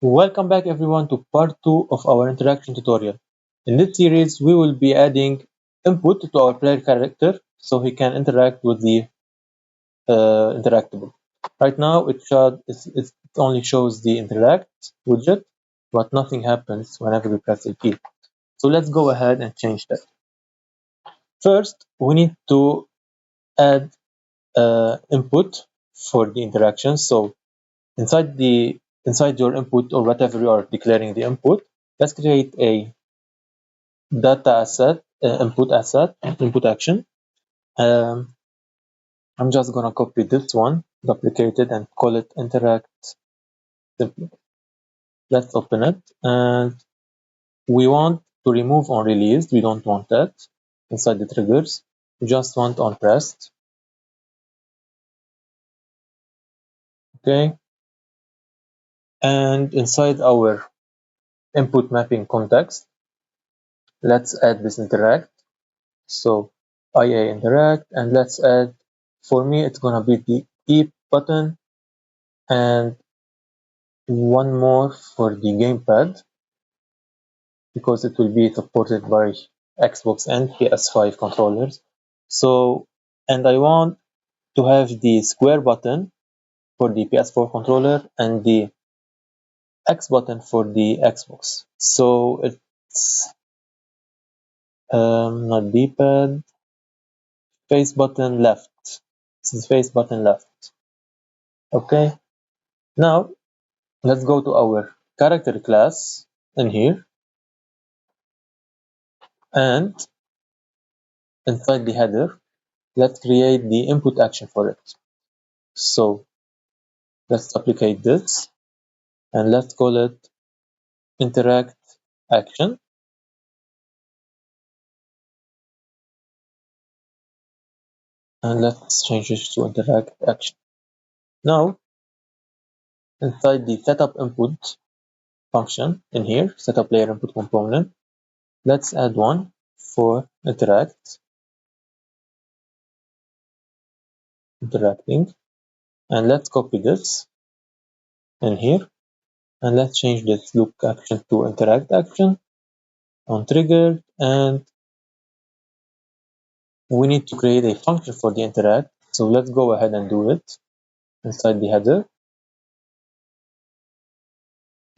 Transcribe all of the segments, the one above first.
Welcome back everyone to part 2 of our interaction tutorial. In this series, we will be adding input to our player character so he can interact with the interactable. Right now, it only shows the interact widget, but nothing happens whenever we press a key. So let's go ahead and change that. First, we need to add input for the interaction. So inside your input or whatever you are declaring the input, let's create a data asset, input action. Um, I'm just gonna copy this one, duplicate it, and call it interact simply. Let's open it, and we want to remove on released. We don't want that inside the triggers. We just want on pressed. Okay, and inside our input mapping context, let's add this interact. So IA interact, and let's add. For me, it's gonna be the E button and one more for the gamepad because it will be supported by Xbox and PS5 controllers. So, and I want to have the square button for the PS4 controller and the X button for the Xbox. So it's not D-pad, face button left. This is face button left. Okay. Now let's go to our character class in here, and inside the header, let's create the input action for it. So let's duplicate this and let's call it interact action. And let's change it to interact action. Now, inside the setup input function in here, setup layer input component, let's add one for interacting, and let's copy this in here, and let's change this look action to interact action on trigger, and we need to create a function for the interact. So let's go ahead and do it inside the header,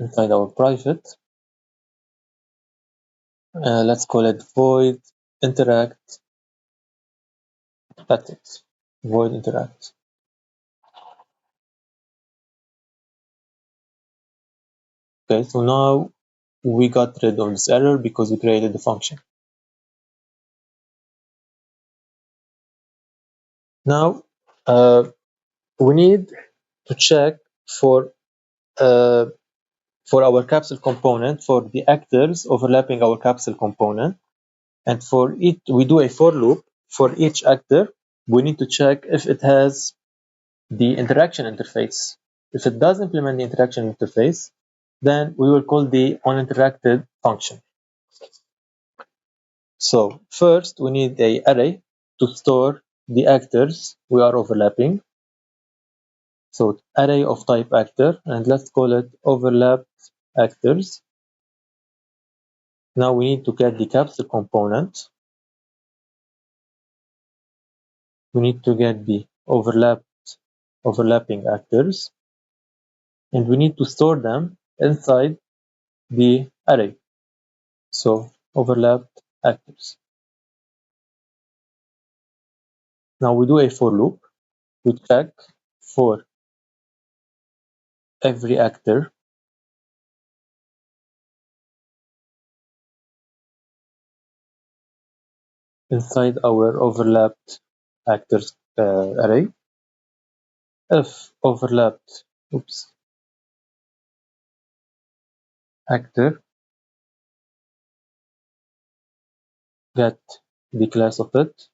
inside our private. Let's call it void interact. That's it. Void interact. Okay, so now we got rid of this error because we created the function. Now we need to check for uh, our capsule component, for the actors overlapping our capsule component, and for each we do a for loop for each actor. We need to check if it has the interaction interface. If it does implement the interaction interface, then we will call the onInteracted function. So first we need an array to store the actors we are overlapping. So array of type actor, and let's call it overlapped actors. Now we need to get the capsule component. We need to get the overlapping actors, and we need to store them inside the array. So overlapped actors. Now we do a for loop. We check for every actor inside our overlapped actors array. If overlapped actor get the class of it,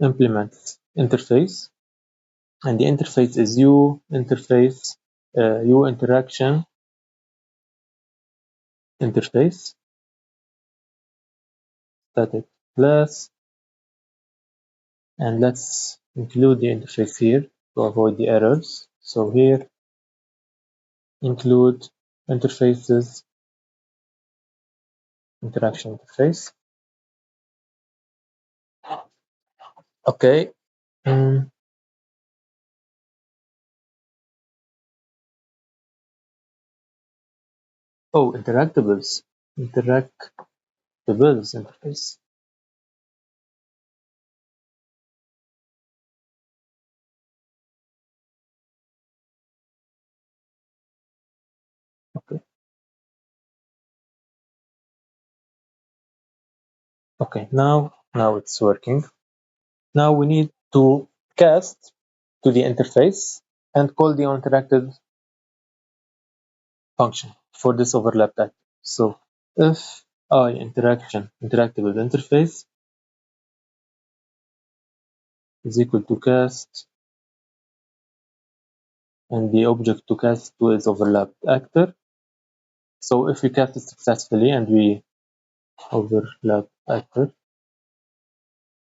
implements interface, and the interface is u interaction interface static class, and let's include the interface here to avoid the errors. So here include interfaces, interaction interface. Okay. Mm. Oh, interactables. Interactables interface. Okay. Okay. Now it's working. Now we need to cast to the interface and call the interactive function for this overlap type. So if I interactable interface is equal to cast and the object to cast to is overlapped actor. So if we cast it successfully and we overlap actor,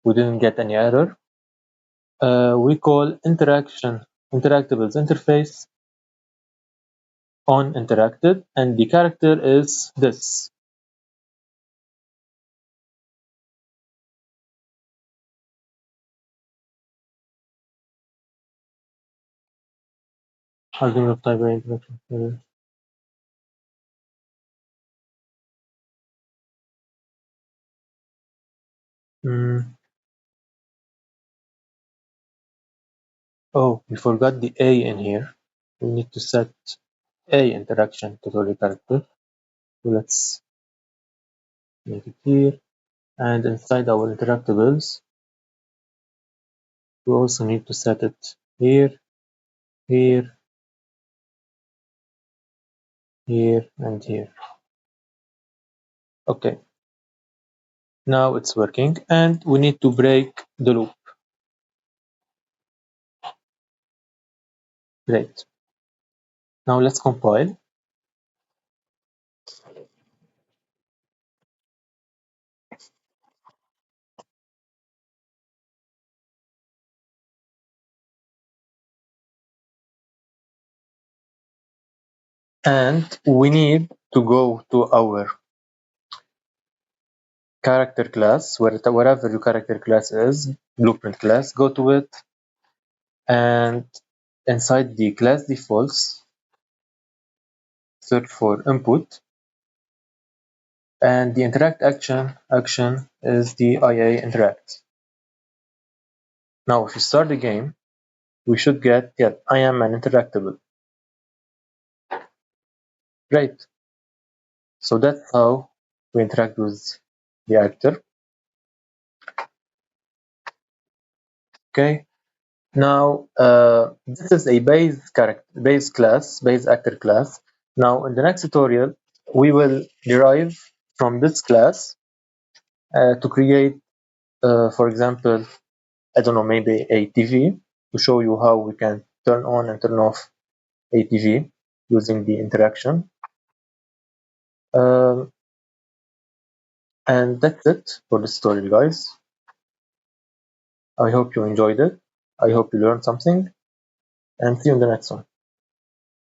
we didn't get any error. We call interactables interface on interacted, and the character is this. Argument of type interaction. Mm. Oh, we forgot the A in here. We need to set A interaction to the character. So let's make it here. And inside our interactables, we also need to set it here, here, here, and here. Okay. Now it's working, and we need to break the loop. Great. Now let's compile. And we need to go to our character class, wherever your character class is, blueprint class, go to it, and inside the class defaults, search for input, and the interact action is the IA interact. Now if you start the game, we should get, yeah, I am an interactable. Great. So that's how we interact with the actor. Okay. Now this is a base actor class. Now in the next tutorial, we will derive from this class to create, for example, I don't know, maybe a TV to show you how we can turn on and turn off a TV using the interaction. Um, and that's it for this tutorial, guys. I hope you enjoyed it. I hope you learned something, and see you in the next one.